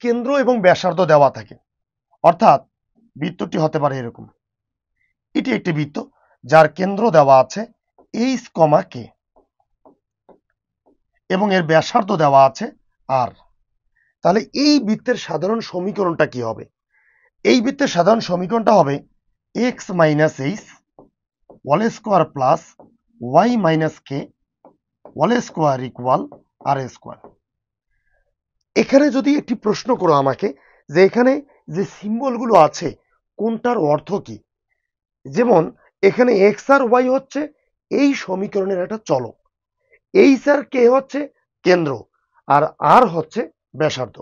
কেন্দ্র এবং ব্যাসার্ধ দেওয়া থাকে, অর্থাৎ বৃত্তটি হতে পারে এরকম। এটি একটি বৃত্ত যার কেন্দ্র দেওয়া আছে এইচ কমা কে এবং এর ব্যাসার্ধ দেওয়া আছে আর। তাহলে এই বৃত্তের সাধারণ সমীকরণটা কি হবে? এই বৃত্তের সাধারণ সমীকরণটা হবে X minus H whole square plus Y minus K whole square equal R square. এখানে যদি একটি প্রশ্ন করো আমাকে যে এখানে যে সিম্বলগুলো আছে কোনটার অর্থ কি, যেমন এখানে এক্স আর ওয়াই হচ্ছে এই সমীকরণের একটা চলক, এইচ আর কে হচ্ছে কেন্দ্র, আর আর হচ্ছে ব্যাসার্ধ।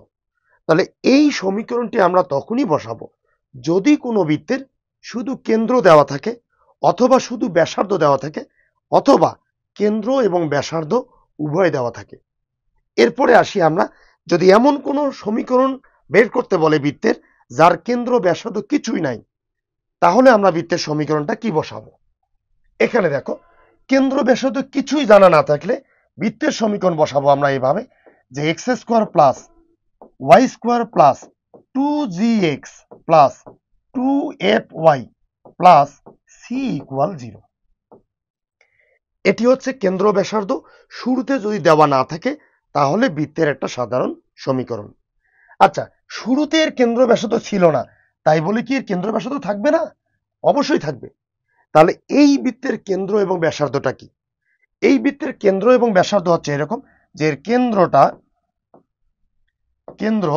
তাহলে এই সমীকরণটি আমরা তখনই বসাবো যদি কোনো বৃত্তের শুধু কেন্দ্র দেওয়া থাকে অথবা শুধু ব্যাসার্ধ দেওয়া থাকে অথবা কেন্দ্র এবং ব্যাসার্ধ উভয় দেওয়া থাকে। এরপরে আসি আমরা, যদি এমন কোনো সমীকরণ বের করতে বলে বৃত্তের যার কেন্দ্র ব্যাসার্ধ কিছুই নাই, তাহলে আমরা বৃত্তের সমীকরণটা কি বসাবো? এখানে দেখো, কেন্দ্র ব্যাসার্ধ কিছুই জানা না থাকলে বৃত্তের সমীকরণ বসাবো আমরা এইভাবে যে x square plus y square plus 2gx plus 2fy plus c equal 0। এটি হচ্ছে কেন্দ্র ব্যাসার্ধ শুরুতে যদি দেওয়া না থাকে তাহলে বৃত্তের একটা সাধারণ সমীকরণ। আচ্ছা, শুরুতে এর কেন্দ্র ব্যাসার্ধ ছিল না, তাই বলে কি এর কেন্দ্র ব্যাসার্ধ থাকবে না? অবশ্যই থাকবে। তাহলে এই বৃত্তের কেন্দ্র এবং ব্যাসার্ধটা কি? এই বৃত্তের কেন্দ্র এবং ব্যাসার্ধ হচ্ছে এরকম যে এর কেন্দ্র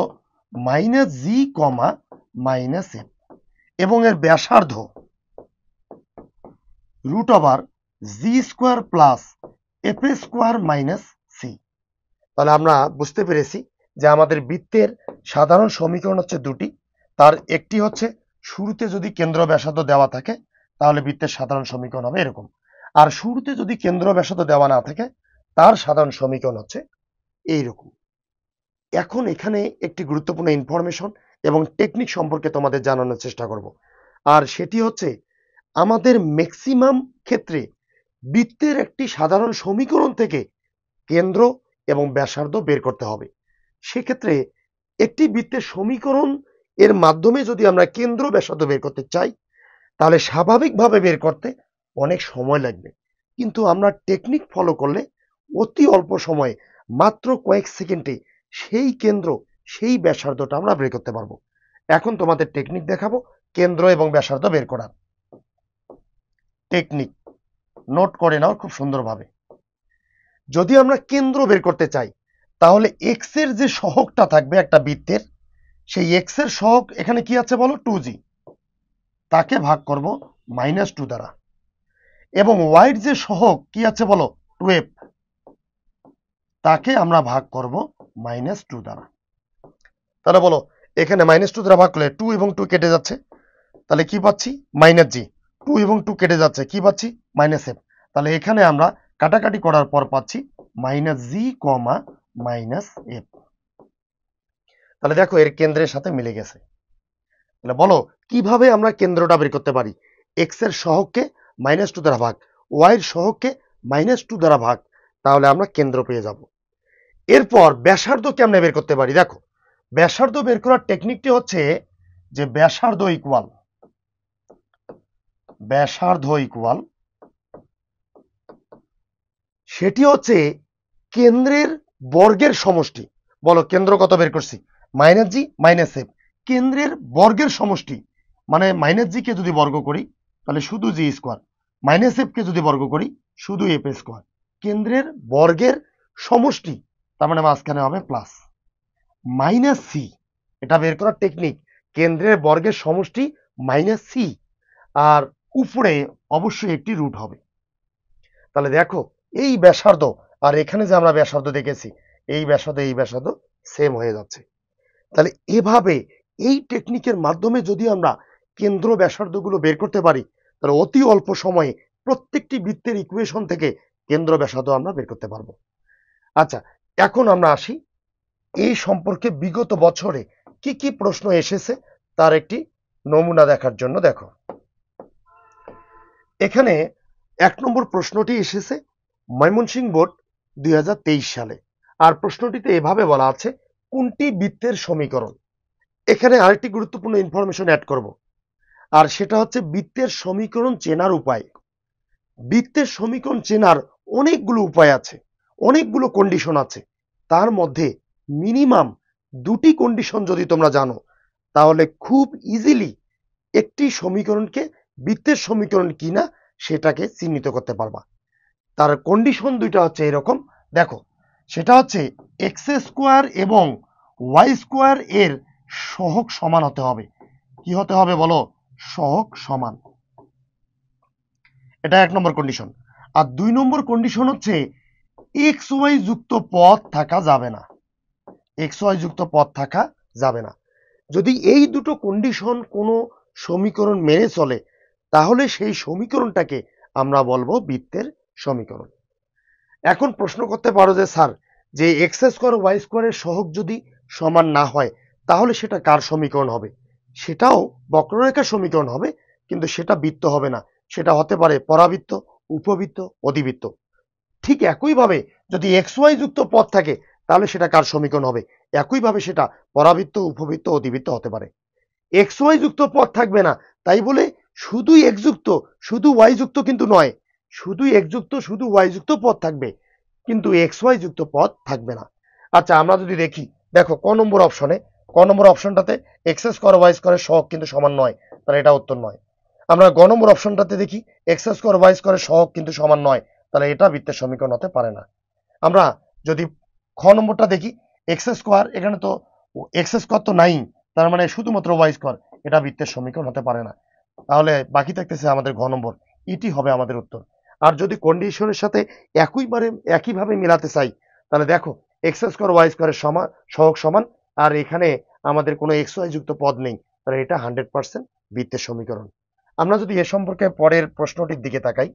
minus G comma minus F এবং এর ব্যাসার্ধ root over G square plus F square minus C. তাহলে আমরা বুঝতে পেরেছি যে আমাদের বৃত্তের সাধারণ সমীকরণ হচ্ছে দুটি, তার একটি হচ্ছে শুরুতে যদি কেন্দ্র ব্যাসার্ধ দেওয়া থাকে তাহলে বৃত্তের সাধারণ সমীকরণ হবে এরকম, আর শুরুতে যদি কেন্দ্র ব্যাসার্ধ দেওয়া না থাকে তার সাধারণ সমীকরণ হচ্ছে এইরকম। এখন এখানে একটি গুরুত্বপূর্ণ ইনফরমেশন এবং টেকনিক সম্পর্কে তোমাদের জানানোর চেষ্টা করব, আর সেটি হচ্ছে আমাদের ম্যাক্সিমাম ক্ষেত্রে বৃত্তের একটি সাধারণ সমীকরণ থেকে কেন্দ্র এবং ব্যাসার্ধ বের করতে হবে। সেক্ষেত্রে একটি বৃত্তের সমীকরণ এর মাধ্যমে যদি আমরা কেন্দ্র ব্যাসার্ধ বের করতে চাই তাহলে স্বাভাবিকভাবে বের করতে অনেক সময় লাগবে, কিন্তু আমরা টেকনিক ফলো করলে অতি অল্প সময়ে মাত্র কয়েক সেকেন্ডে সেই কেন্দ্র সেই ব্যাসার্ধটা আমরা বের করতে পারবো। এখন তোমাদের টেকনিক দেখাবো কেন্দ্র এবং ব্যাসার্ধ বের করার টেকনিক, নোট করে নাও খুব সুন্দরভাবে। যদি আমরা কেন্দ্র বের করতে চাই তাহলে এক্স এর যে সহগটা থাকবে একটা বৃত্তের, সেই এক্স এর সহগ এখানে কি আছে বলো 2g, তাকে ভাগ করব -2 দ্বারা, এবং ওয়াই এর যে সহগ কি আছে বলো 2f, তাকে আমরা ভাগ করব -2 দ্বারা। তাহলে বলো এখানে -2 দ্বারা ভাগ করলে 2 এবং 2 কেটে যাচ্ছে, তাহলে কি পাচ্ছি -g, 2 এবং 2 কেটে যাচ্ছে কি পাচ্ছি -f। তাহলে এখানে আমরা কাটাকাটি করার পর পাচ্ছি -g, -f। তাহলে দেখো এর কেন্দ্রের সাথে মিলে গেছে। তাহলে বলো কিভাবে আমরা কেন্দ্রটা বের করতে পারি? এক্স এর সহগকে -2 দ্বারা ভাগ, ওয়াই এর সহগকে -2 দ্বারা ভাগ, তাহলে আমরা কেন্দ্র পেয়ে যাব। এরপর ব্যাসার্ধ কেমনে বের করতে পারি? দেখো ব্যাসার্ধ বের করার টেকনিকটি হচ্ছে যে ব্যাসার্ধ ইকুয়াল সেটি হচ্ছে কেন্দ্রের বর্গের সমষ্টি। বলো কেন্দ্র কত বের করছি -g, -f, কেন্দ্রের বর্গের সমষ্টি মানে -g কে যদি বর্গ করি তাহলে শুধু জি স্কোয়ার, -f কে যদি বর্গ করি শুধু এফ স্কোয়ার, কেন্দ্রের বর্গের সমষ্টি, তার মানে মাঝখানে হবে প্লাস -c। এটা বের করার টেকনিক কেন্দ্রের বর্গের সমষ্টি -c, আর উপরে অবশ্যই একটি রুট হবে। তাহলে দেখো এই ব্যাসার্ধ আর এখানে যে আমরা ব্যাসার্ধ দেখেছি এই ব্যাসার্ধ সেম হয়ে যাচ্ছে। তাহলে এভাবে এই টেকনিকের মাধ্যমে যদি আমরা কেন্দ্র ব্যাসার্ধগুলো বের করতে পারি তাহলে অতি অল্প সময়ে প্রত্যেকটি বৃত্তের ইকুয়েশন থেকে কেন্দ্র ব্যাসার্ধ আমরা বের করতে পারবো। আচ্ছা, এখন আমরা আসি এই সম্পর্কে বিগত বছরে কি কি প্রশ্ন এসেছে তার একটি নমুনা দেখার জন্য। দেখো এখানে 1 নম্বর প্রশ্নটি এসেছে ময়মনসিংহ বোর্ড 2023 সালে, আর প্রশ্নটিতে এভাবে বলা আছে কোনটি বৃত্তের সমীকরণ। এখানে আরেকটি গুরুত্বপূর্ণ ইনফরমেশন অ্যাড করব, আর সেটা হচ্ছে বৃত্তের সমীকরণ চেনার উপায়। বৃত্তের সমীকরণ চেনার অনেকগুলো উপায় আছে, অনেকগুলো কন্ডিশন আছে। তার মধ্যে মিনিমাম দুটি কন্ডিশন যদি তোমরা জানো, তাহলে খুব ইজিলি একটি সমীকরণকে বৃত্তের সমীকরণ কিনা সেটাকে চিহ্নিত করতে পারবা। তার কন্ডিশন দুইটা হচ্ছে এরকম, দেখো, সেটা হচ্ছে এক্স স্কোয়ার এবং ওয়াই স্কোয়ার এর সহগ সমান হতে হবে। কি হতে হবে বলো? সহগ সমান। এটা 1 নম্বর কন্ডিশন। আর 2 নম্বর কন্ডিশন হচ্ছে এক্স ওয়াই যুক্ত পদ থাকা যাবে না। এক্স ওয়াই যুক্ত পদ থাকা যাবে না। যদি এই দুটো কন্ডিশন কোনো সমীকরণ মেনে চলে, তাহলে সেই সমীকরণটাকে আমরা বলবো বৃত্তের সমীকরণ। এখন প্রশ্ন করতে পারো যে স্যার, যে এক্স স্কোয়ার ওয়াই স্কোয়ারের সহগ যদি সমান না হয়, তাহলে সেটা কার সমীকরণ হবে? সেটাও বক্ররেখার সমীকরণ হবে, কিন্তু সেটা বৃত্ত হবে না। সেটা হতে পারে পরাবৃত্ত, উপবৃত্ত, অধিবৃত্ত। ঠিক একইভাবে যদি এক্স ওয়াই যুক্ত পদ থাকে, তাহলে সেটা কার সমীকরণ হবে? একইভাবে সেটা পরাবৃত্ত, উপবৃত্ত, অধিবৃত্ত হতে পারে। এক্স ওয়াই যুক্ত পদ থাকবে না, তাই বলে শুধুই এক্স যুক্ত শুধু ওয়াই যুক্ত কিন্তু নয়। শুধুই এক্স যুক্ত শুধু ওয়াই যুক্ত পদ থাকবে, কিন্তু এক্স ওয়াই যুক্ত পদ থাকবে না। আচ্ছা, আমরা যদি দেখি, দেখো ক নম্বর অপশনটাতে এক্স স্কোয়ার ওয়াই স্কোয়ারের সহগ কিন্তু সমান নয়, তাহলে এটা উত্তর নয়। আমরা গ নম্বর অপশনটাতে দেখি এক্স স্কোয়ার ওয়াই স্কোয়ারের সহগ কিন্তু সমান নয়, তাহলে এটা বৃত্তের সমীকরণ হতে পারে না। আমরা যদি খ নম্বরটা দেখি, এক্স স্কোয়ার, এখানে তো এক্স স্কোয়ার তো নাই, তার মানে শুধুমাত্র ওয়াই স্কোয়ার, এটা বৃত্তের সমীকরণ হতে পারে না। তাহলে বাকি থাকতেছে আমাদের ঘ নম্বর, এটি হবে আমাদের উত্তর। আর যদি কন্ডিশনের সাথে একইভাবে মিলাতে চাই, তাহলে দেখো এক্স স্কোয়ার ওয়াই স্কোয়ারের সহগ সমান, আর এখানে আমাদের কোনো এক্স ওয়াই যুক্ত পদ নেই, তাহলে এটা 100% বৃত্তের সমীকরণ। আমরা যদি এ সম্পর্কে পরের প্রশ্নটির দিকে তাকাই,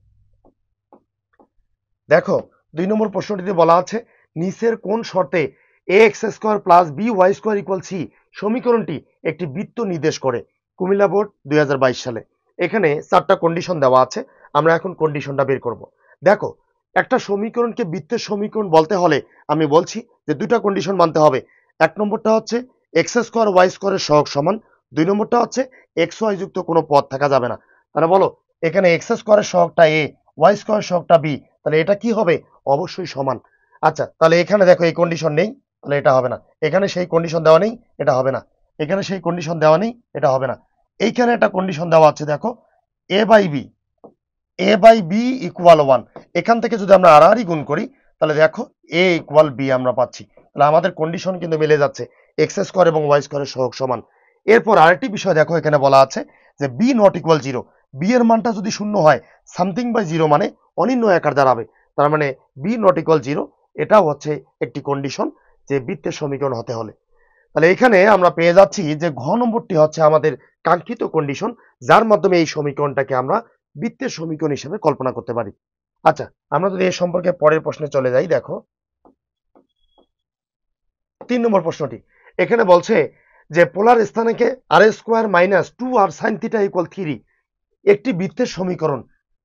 দেখো 2 নম্বর প্রশ্নটিতে বলা আছে নিচের কোন শর্তে A x square plus B Y square equal C সমীকরণটি একটি বৃত্ত নির্দেশ করে। কুমিল্লা বোর্ড 2022 সালে। এখানে 4টা কন্ডিশন দেওয়া আছে, আমরা এখন কন্ডিশনটা বের করব। দেখো, একটা সমীকরণকে বৃত্তের সমীকরণ বলতে হলে আমি বলছি যে 2টা কন্ডিশন মানতে হবে। 1 নম্বরটা হচ্ছে এক্স স্কোয়ার ওয়াই স্কোয়ারের সহগ সমান, 2 নম্বরটা হচ্ছে এক্স ওয়াই যুক্ত কোনো পদ থাকা যাবে না। তাহলে বলো, এখানে এক্স স্কোয়ারের সহগটা এ, ওয়াই স্কোয়ারের সহগটা বি, তাহলে এটা কি হবে? অবশ্যই সমান। আচ্ছা, তাহলে এখানে দেখো এই কন্ডিশন নেই, তাহলে এটা হবে না। এখানে সেই কন্ডিশন দেওয়া নেই, এটা হবে না। এখানে সেই কন্ডিশন দেওয়া নেই, এটা হবে না। এইখানে একটা কন্ডিশন দেওয়া আছে, দেখো এ বাই বি ইকুয়াল 1। এখান থেকে যদি আমরা আর গুণ করি, তাহলে দেখো এ ইকুয়াল বি আমরা পাচ্ছি। তাহলে আমাদের কন্ডিশন কিন্তু মিলে যাচ্ছে, এক্স স্কোয়ার এবং ওয়াই স্কোয়ারের সহগ সমান। এরপর আরেকটি বিষয় দেখো, এখানে বলা আছে যে বি নট ইকুয়াল 0। বি এর মানটা যদি শূন্য হয়, সামথিং বাই 0 মানে অনির্ণয় আকার দাঁড়াবে। তার মানে বি নট ইকুয়াল 0, এটাও হচ্ছে একটি কন্ডিশন যে বৃত্তের সমীকরণ হতে হলে। তাহলে এখানে আমরা পেয়ে যাচ্ছি যে ঘ নম্বরটি হচ্ছে আমাদের কাঙ্ক্ষিত কন্ডিশন, যার মাধ্যমে এই সমীকরণটাকে আমরা বৃত্তের সমীকরণ হিসেবে কল্পনা করতে পারি। আচ্ছা, আমরা যদি এ সম্পর্কে পরের প্রশ্নে চলে যাই, দেখো 3 নম্বর প্রশ্নটি এখানে বলছে যে পোলার স্থানাঙ্কে R square minus 2r sin theta equal 3 একটি বৃত্তের সমীকরণ।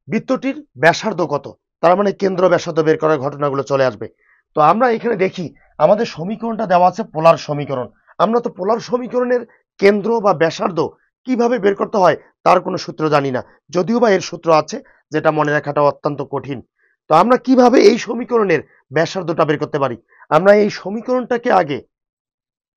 বৃত্তটির ব্যাসার্ধ কত? তার মানে কেন্দ্র ব্যাসার্ধ বের করার ঘটনাগুলো চলে আসবে। তো আমরা এখানে দেখি আমাদের সমীকরণটা দেওয়া আছে পোলার সমীকরণ। আমরা তো পোলার সমীকরণের কেন্দ্র বা ব্যাসার্ধ কিভাবে বের করতে হয় তার কোনো সূত্র জানি না, যদিও বা এর সূত্র আছে, যেটা মনে রাখাটা অত্যন্ত কঠিন। তো আমরা কিভাবে এই সমীকরণের ব্যাসার্ধটা বের করতে পারি? আমরা এই সমীকরণটাকে আগে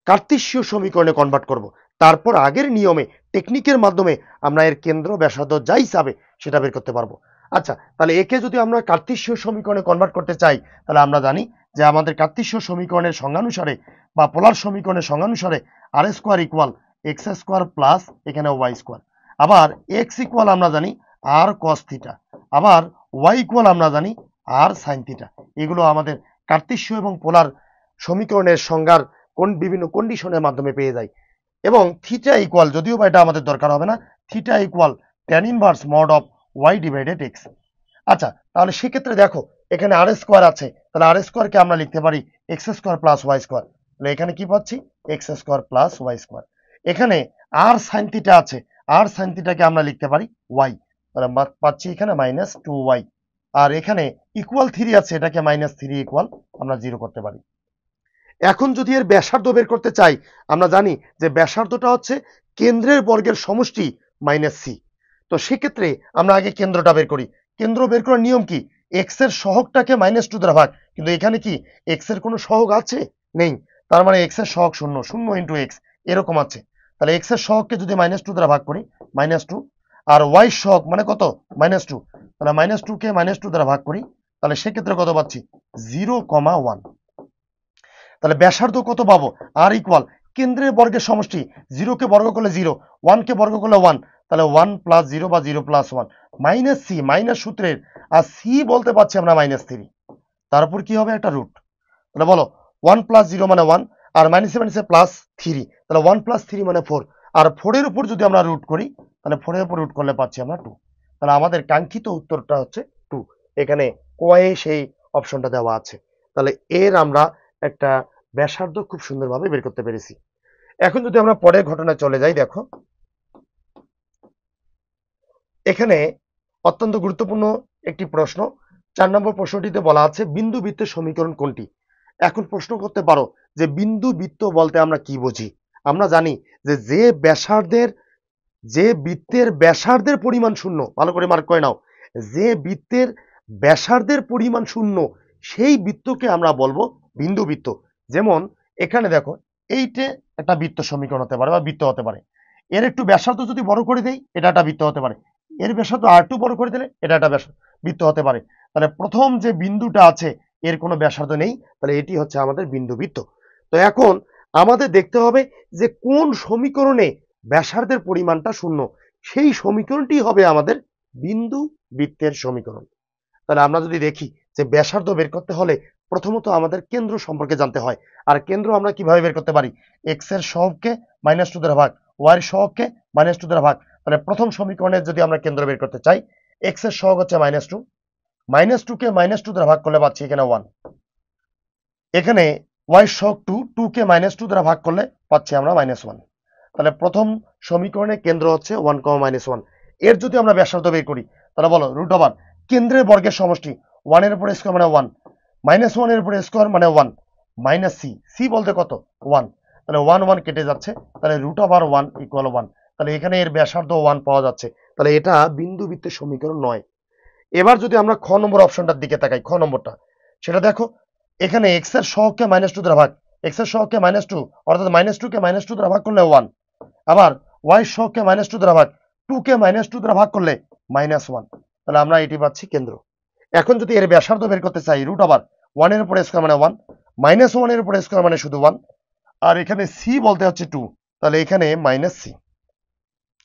কার্তেশীয় সমীকরণে কনভার্ট করব, তারপর আগের নিয়মে টেকনিকের মাধ্যমে আমরা এর কেন্দ্র ব্যাসার্ধ যাই হিসাবে সেটা বের করতে পারবো। আচ্ছা, তাহলে একে যদি আমরা কার্তেশীয় সমীকরণে কনভার্ট করতে চাই, তাহলে আমরা জানি যে আমাদের কার্তেশীয় সমীকরণের সংজ্ঞানুসারে বা পোলার সমীকরণের সংজ্ঞানুসারে r square equal x square plus এখানে ওয়াই স্কোয়ার। আবার এক্স ইকুয়াল আমরা জানি আর কস থিটা, আবার ওয়াই ইকুয়াল আমরা জানি আর সাইন থিটা। এগুলো আমাদের কার্তেশীয় এবং পোলার সমীকরণের সংজ্ঞার বিভিন্ন কন্ডিশনের মাধ্যমে পেয়ে যাই। এবং থিটা ইকুয়াল, যদিও বা এটা আমাদের দরকার হবে না, theta equal tan inverse mod of y divided x. আচ্ছা, তাহলে সেক্ষেত্রে দেখো এখানে আর স্কোয়ার আছে, তাহলে আর স্কোয়ারকে আমরা লিখতে পারি x square plus y square. তাহলে এখানে কি পাচ্ছি? X square plus y square. এখানে আর সাইন থিটা আছে, আর সাইন থিটাকে আমরা লিখতে পারি ওয়াই, তাহলে পাচ্ছি এখানে মাইনাস 2y। আর এখানে ইকুয়াল 3 আছে, এটাকে মাইনাস 3 ইকুয়াল আমরা 0 করতে পারি। এখন যদি এর ব্যাসার্ধ বের করতে চাই, আমরা জানি যে ব্যাসার্ধটা হচ্ছে কেন্দ্রের বর্গের সমষ্টি মাইনাস সি। তো সেক্ষেত্রে আমরা আগে কেন্দ্রটা বের করি। কেন্দ্র বের করার নিয়ম কি? এক্স এর সহগটাকে -2 দ্বারা ভাগ, কিন্তু এখানে কি এক্স এর কোনো সহগ আছে? নেই। তার মানে এক্স এর সহগ 0, 0 ইন্টু এক্স এরকম আছে। তাহলে এক্স এর সহগকে যদি -2 দ্বারা ভাগ করি, -2, আর ওয়াই সহগ মানে কত? -2। তাহলে -2 কে -2 দ্বারা ভাগ করি, তাহলে সেক্ষেত্রে কত পাচ্ছি? 0,1। তাহলে ব্যাসার্ধ কত পাবো? আর ইকুয়াল কেন্দ্রের বর্গের সমষ্টি, 0 কে বর্গ করলে 0, 1 কে বর্গ করলে 1, তাহলে 1 প্লাস 0 বা 0 প্লাস 1 মাইনাস সি, মাইনাস সূত্রের, আর সি বলতে পারছি আমরা -3, তারপর কি হবে? একটা রুট। তাহলে বলো 1 প্লাস 0 মানে 1, আর মাইনাসে মাইনাসে প্লাস 3, তাহলে 1 প্লাস 3 মানে 4, আর 4 এর উপর যদি আমরা রুট করি, তাহলে 4 এর উপর রুট করলে পাচ্ছি আমরা 2। তাহলে আমাদের কাঙ্ক্ষিত উত্তরটা হচ্ছে 2। এখানে কোয়ে সেই অপশনটা দেওয়া আছে। তাহলে এর আমরা একটা ব্যাসার্ধ খুব সুন্দরভাবে বের করতে পেরেছি। এখন যদি আমরা পরের ঘটনায় চলে যাই, দেখো এখানে অত্যন্ত গুরুত্বপূর্ণ একটি প্রশ্ন। 4 নম্বর প্রশ্নটিতে বলা আছে বিন্দু বৃত্তের সমীকরণ কোনটি? এখন প্রশ্ন করতে পারো যে বিন্দু বৃত্ত বলতে আমরা কি বুঝি? আমরা জানি যে বৃত্তের ব্যাসার্ধের পরিমাণ শূন্য, ভালো করে মার্ক করে নাও, যে বৃত্তের ব্যাসার্ধের পরিমাণ শূন্য সেই বৃত্তকে আমরা বলবো বিন্দু বৃত্ত। যেমন এখানে দেখো, এইটা একটা বৃত্ত সমীকরণ হতে পারে বা বৃত্ত হতে পারে। এর একটু ব্যাসার্ধ যদি বড় করে দেই, এটা একটা বৃত্ত হতে পারে। এর ব্যাসার্ধ আর একটু বড় করে দিলে এটা একটা বৃত্ত হতে পারে। তাহলে প্রথম যে বিন্দুটা আছে এর কোনো ব্যাসার্ধ নেই, তাহলে এটি হচ্ছে আমাদের বিন্দু বৃত্ত। তো এখন আমাদের দেখতে হবে যে কোন সমীকরণে ব্যাসার্ধের পরিমাণটা শূন্য, সেই সমীকরণটি হবে আমাদের বিন্দু বৃত্তের সমীকরণ। তাহলে আমরা যদি দেখি যে ব্যাসার্ধ বের করতে হলে প্রথমত আমাদের কেন্দ্র সম্পর্কে জানতে হয়। আর কেন্দ্র আমরা কিভাবে বের করতে পারি? এক্স এর সহগকে -2 দ্বারা ভাগ, ওয়াই এর সহগকে -2 দ্বারা ভাগ। তাহলে প্রথম সমীকরণের যদি আমরা কেন্দ্র বের করতে চাই, এক্স এর সহগ হচ্ছে -2, -2 কে -2 দ্বারা ভাগ করলে পাচ্ছি এখানে 1। এখানে ওয়াই সহগ 2, 2 কে -2 দ্বারা ভাগ করলে পাচ্ছি আমরা -1। তাহলে প্রথম সমীকরণের কেন্দ্র হচ্ছে 1, -1। এর যদি আমরা ব্যাসার্ধ বের করি, তাহলে বলো রুট ওভার কেন্দ্রের বর্গের সমষ্টি 1 এর উপর স্কয়ার মানে 1, -1 এর উপর স্কয়ার মানে 1, মাইনাস সি, সি বলতে কত? 1। তাহলে 1 1 কেটে যাচ্ছে, তাহলে রুট ওভার 1 ইকুয়াল 1। তাহলে এখানে এর ব্যাসার্ধ 1 পাওয়া যাচ্ছে। তাহলে এটা বিন্দু বৃত্তের সমীকরণ নয়। এবার যদি আমরা খ নম্বর অপশনটার দিকে তাকাই, খ নম্বরটা, সেটা দেখো এখানে এক্স এর সহগকে -2 দ্বারা ভাগ, এক্স এর সহগকে -2 অর্থাৎ -2 কে -2 দ্বারা ভাগ করলে 1, আবার ওয়াই সহগকে -2 দ্বারা ভাগ, 2 কে -2 দ্বারা ভাগ করলে -1। তাহলে আমরা এটি পাচ্ছি কেন্দ্র। এখন যদি এর ব্যাসার্ধ বের করতে চাই, রুট ওভার 1 এর উপর স্কয়ার মানে 1, -1 এর উপর স্কয়ার মানে শুধু 1, আর এখানে সি বলতে হচ্ছে 2, তাহলে এখানে মাইনাস সি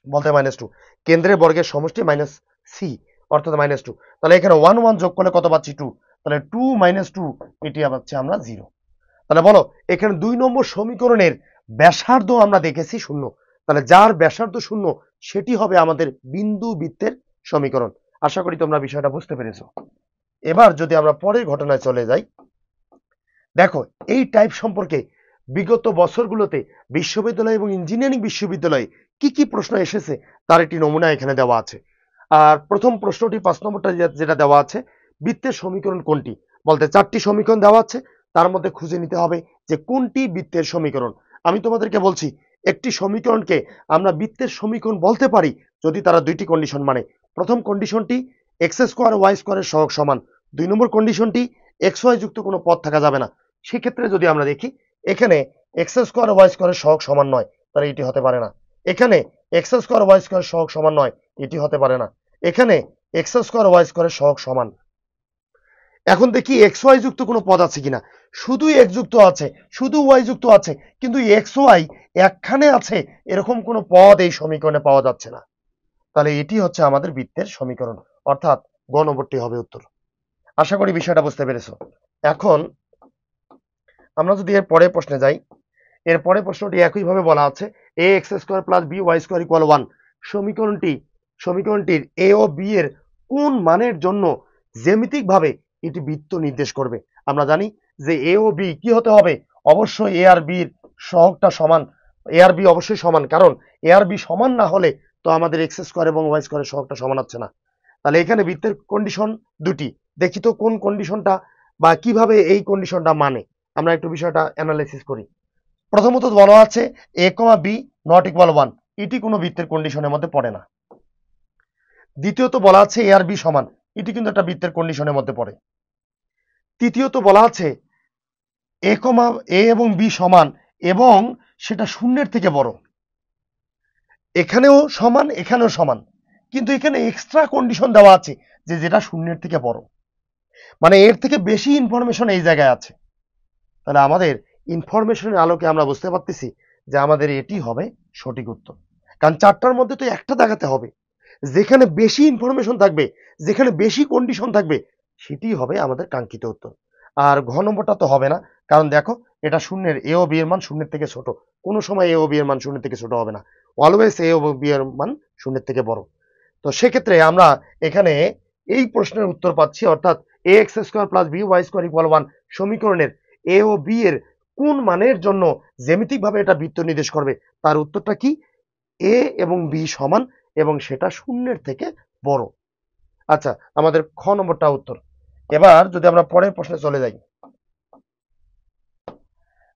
বলতে -2, কেন্দ্রের বর্গের সমষ্টি মাইনাস সি অর্থাৎ -2। তাহলে এখানে 1 1 যোগ করলে কত পাচ্ছি? 2। তাহলে 2 - 2 এটি পাচ্ছি আমরা 0। তাহলে বলো এখানে 2 নম্বর সমীকরণের ব্যাসার্ধ আমরা দেখেছি শূন্য। তাহলে যার ব্যাসার্ধ শূন্য সেটি হবে আমাদের বিন্দু বৃত্তের সমীকরণ। আশা করি তোমরা বিষয়টা বুঝতে পেরেছো। এবার যদি আমরা পরের ঘটনায় চলে যাই, দেখো এই টাইপ সম্পর্কে বিগত বছরগুলোতে বিশ্ববিদ্যালয় এবং ইঞ্জিনিয়ারিং বিশ্ববিদ্যালয়ে কি কি প্রশ্ন এসেছে তার একটি নমুনা এখানে দেওয়া আছে। আর প্রথম প্রশ্নটি 5 নম্বরটা যেটা দেওয়া আছে, বৃত্তের সমীকরণ কোনটি? বলতে 4টি সমীকরণ দেওয়া আছে, তার মধ্যে খুঁজে নিতে হবে যে কোনটি বৃত্তের সমীকরণ। আমি তোমাদেরকে বলছি একটি সমীকরণকে আমরা বৃত্তের সমীকরণ বলতে পারি যদি তারা 2টি কন্ডিশন মানে। প্রথম কন্ডিশনটি এক্স স্কোয়ার ওয়াই স্কোয়ারের সহগ সমান। 2 নম্বর কন্ডিশনটি এক্স ওয়াই যুক্ত কোনো পদ থাকা যাবে না। সেক্ষেত্রে যদি আমরা দেখি এখানে এক্স স্কোয়ার ওয়াই স্কোয়ারের সহগ সমান নয়, তাহলে এটি হতে পারে না। এখানে এক্স স্কোয়ার ওয়াই স্কোয়ারের সহগ সমান নয়, এটি হতে পারে না। এখানে এক্স স্কোয়ার ওয়াই স্কোয়ারের সহগ সমান। এখন দেখি এক্স ওয়াই যুক্ত কোনো পদ আছে কিনা। শুধু এক্স যুক্ত আছে, শুধু ওয়াই যুক্ত আছে, কিন্তু এক্স ওয়াই একখানে আছে এরকম কোনো পদ এই সমীকরণে পাওয়া যাচ্ছে না। তাহলে এটি হচ্ছে আমাদের বৃত্তের সমীকরণ, অর্থাৎ গ নম্বরটি হবে উত্তর। আশা করি বিষয়টা বুঝতে পেরেছো। এখন আমরা যদি এর পরের প্রশ্নে যাই, এর পরের প্রশ্নটি একইভাবে বলা আছে a x square plus B Y square equal 1 সমীকরণটির এ ও বি এর কোন মানের জন্য জ্যামিতিকভাবে এটি বৃত্ত নির্দেশ করবে। আমরা জানি যে এ ও বি কি হতে হবে? অবশ্যই এ আর বি এর সহগটা সমান, এ আর বি অবশ্যই সমান, কারণ এ আর বি সমান না হলে তো আমাদের এক্স স্কোয়ার এবং ওয়াই স্কোয়ারের সহগটা সমান হচ্ছে না। তাহলে এখানে বৃত্তের কন্ডিশন দুটি, দেখি তো কোন কন্ডিশনটা বা কিভাবে এই কন্ডিশনটা মানে। আমরা একটু বিষয়টা অ্যানালাইসিস করি। প্রথমত বলা আছে a, b নট ইকুয়াল 1, এটি কোনো বৃত্তের কন্ডিশনের মধ্যে পড়ে না। দ্বিতীয়ত বলা আছে a আর b সমান, এটি কিন্তু একটা বৃত্তের কন্ডিশনের মধ্যে পড়ে। তৃতীয়ত বলা আছে a, এবং b সমান এবং সেটা শূন্যের থেকে বড়। এখানেও সমান, এখানেও সমান, কিন্তু এখানে এক্সট্রা কন্ডিশন দেওয়া আছে যে যেটা শূন্যের থেকে বড়, মানে এর থেকে বেশি ইনফরমেশন এই জায়গায় আছে। তাহলে আমাদের ইনফরমেশনের আলোকে আমরা বুঝতে পারতেছি যে আমাদের এটি হবে সঠিক উত্তর। কারণ চারটার মধ্যে তো একটা দেখাতে হবে, যেখানে বেশি ইনফরমেশন থাকবে, যেখানে বেশি কন্ডিশন থাকবে, সেটি হবে আমাদের কাঙ্ক্ষিত উত্তর। আর ঘ নম্বরটা তো হবে না, কারণ দেখো এটা শূন্যের, এ ও বি এর মান শূন্যের থেকে ছোট, কোনো সময় এ ও বি এর মান শূন্যের থেকে ছোট হবে না, অলওয়েজ এ ও বি এর মান শূন্যের থেকে বড়। তো সেক্ষেত্রে আমরা এখানে এই প্রশ্নের উত্তর পাচ্ছি, অর্থাৎ a x square plus B Y square equal 1 সমীকরণের এ ও বি এর কোন মানের জন্য জ্যামিতিকভাবে এটা বৃত্ত নির্দেশ করবে, তার উত্তরটা কি, এ এবং বি সমান এবং সেটা শূন্যের থেকে বড়। আচ্ছা, আমাদের খ নম্বরটা উত্তর। এবার যদি আমরা পরের প্রশ্নে চলে যাই,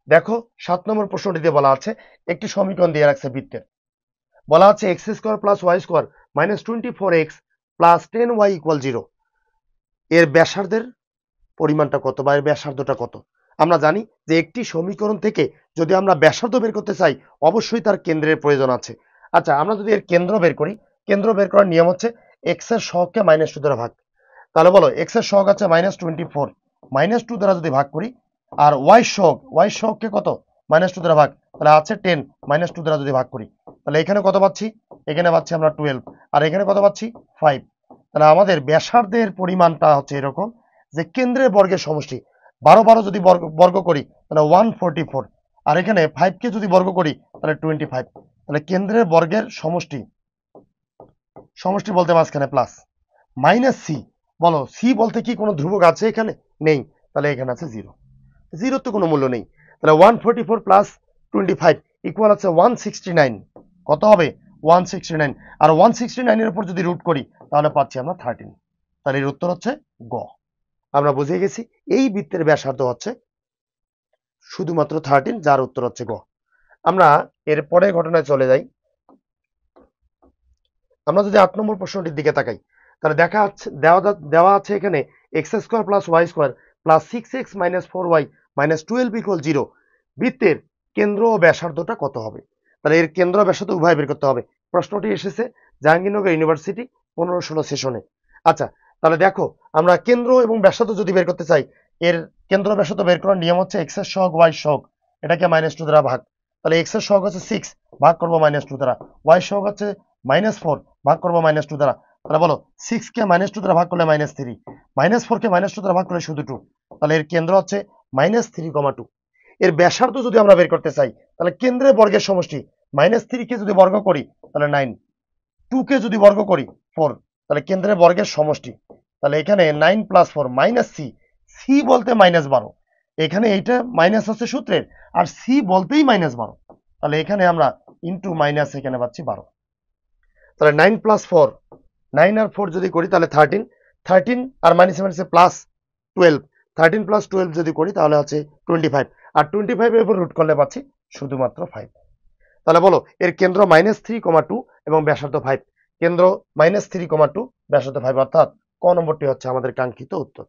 দেখো 7 নম্বর প্রশ্নটিতে বলা আছে একটি সমীকরণ দিয়ে রাখছে বৃত্তের, বলা আছে x square plus y square minus 24x plus 10y equal 0, এর ব্যাসার্ধের পরিমাণটা কত বা এর ব্যাসার্ধটা কত। আমরা জানি যে একটি সমীকরণ থেকে যদি আমরা ব্যাসার্ধ বের করতে চাই, অবশ্যই তার কেন্দ্রের প্রয়োজন আছে। আচ্ছা, আমরা যদি এর কেন্দ্র বের করি, কেন্দ্র বের করার নিয়ম হচ্ছে এক্স এর সহগকে -2 দ্বারা ভাগ। তাহলে বলো এক্স এর সহগ আছে -24, -2 দ্বারা যদি ভাগ করি, আর ওয়াই সহগকে কত, -2 দ্বারা ভাগ, তাহলে আছে 10, -2 দ্বারা যদি ভাগ করি, তাহলে এখানে কত পাচ্ছি, এখানে পাচ্ছি আমরা 12, আর এখানে কত পাচ্ছি 5। তাহলে আমাদের ব্যাসার্ধের পরিমাণটা হচ্ছে এরকম যে কেন্দ্রের বর্গের সমষ্টি 12 যদি বর্গ করি তাহলে 144, আর এখানে 5 কে যদি বর্গ করি তাহলে 25। তাহলে কেন্দ্রের বর্গের সমষ্টি, সমষ্টি বলতে মাঝখানে প্লাস, মাইনাস সি, বলো সি বলতে কি কোনো ধ্রুবক আছে এখানে, নেই, তাহলে এখানে আছে 0, 0 তো কোনো মূল্য নেই। তাহলে 144 প্লাস 25 ইকুয়াল আছে 169, কত হবে 169, আর 169 এর উপর যদি রুট করি তাহলে পাচ্ছি আমরা 13। তাহলে এর উত্তর হচ্ছে গ। আমরা বুঝে গেছি এই বৃত্তের ব্যাসার্ধ হচ্ছে শুধুমাত্র 13, যার উত্তর হচ্ছে গ। আমরা এর পরের ঘটনায় চলে যাই। আমরা যদি 8 নম্বর প্রশ্নটির দিকে তাকাই, তাহলে দেখা যাচ্ছে দেওয়া আছে এখানে x square plus y square plus 6x minus 4y minus 12 equal 0, বৃত্তের কেন্দ্র ও ব্যাসার্ধটা কত হবে। তাহলে এর কেন্দ্র ব্যাসার্ধ উভয় বের করতে হবে। প্রশ্নটি এসেছে জাহাঙ্গীরনগর ইউনিভার্সিটি 15-16 সেশনে। আচ্ছা, তাহলে দেখো আমরা কেন্দ্র এবং ব্যাসার্ধ যদি বের করতে চাই, এর কেন্দ্র ব্যাসার্ধ বের করার নিয়ম হচ্ছে এক্স এর সহগ ওয়াই সহগ, এটাকে -2 দ্বারা ভাগ। তাহলে এক্স এর সহগ হচ্ছে 6, ভাগ করবো -2 দ্বারা, ওয়াই সহগ হচ্ছে -4, ভাগ করবো -2 দ্বারা। তাহলে বলো 6 কে -2 দ্বারা ভাগ করলে -3, -4 কে -2 দ্বারা ভাগ করলে শুধু 2, তাহলে এর কেন্দ্র হচ্ছে -3,2। এর ব্যাসার্ধ যদি আমরা বের করতে চাই, তাহলে কেন্দ্রের বর্গের সমষ্টি, -3 কে যদি বর্গ করি তাহলে 9, 2 কে যদি বর্গ করি 4, তাহলে কেন্দ্রের বর্গের সমষ্টি, তাহলে এখানে 9 প্লাস 4 মাইনাস সি, সি বলতে -12, এখানে এইটা মাইনাস হচ্ছে সূত্রের, আর সি বলতেই -12, তাহলে এখানে আমরা ইন্টু মাইনাস এখানে পাচ্ছি 12। তাহলে 9 প্লাস 4, 9 আর 4 যদি করি তাহলে 13, 13 আর মাইনাসে প্লাস 12, 13 প্লাস 12 যদি করি তাহলে হচ্ছে 25, আর 25 এর উপর রুট করলে পাচ্ছি শুধুমাত্র 5। তাহলে বলো এর কেন্দ্র -3,2 এবং ব্যাসার্ধ 5, কেন্দ্র -3,2, ব্যাসার্ধ 5, অর্থাৎ ক নম্বরটি হচ্ছে আমাদের কাঙ্ক্ষিত উত্তর।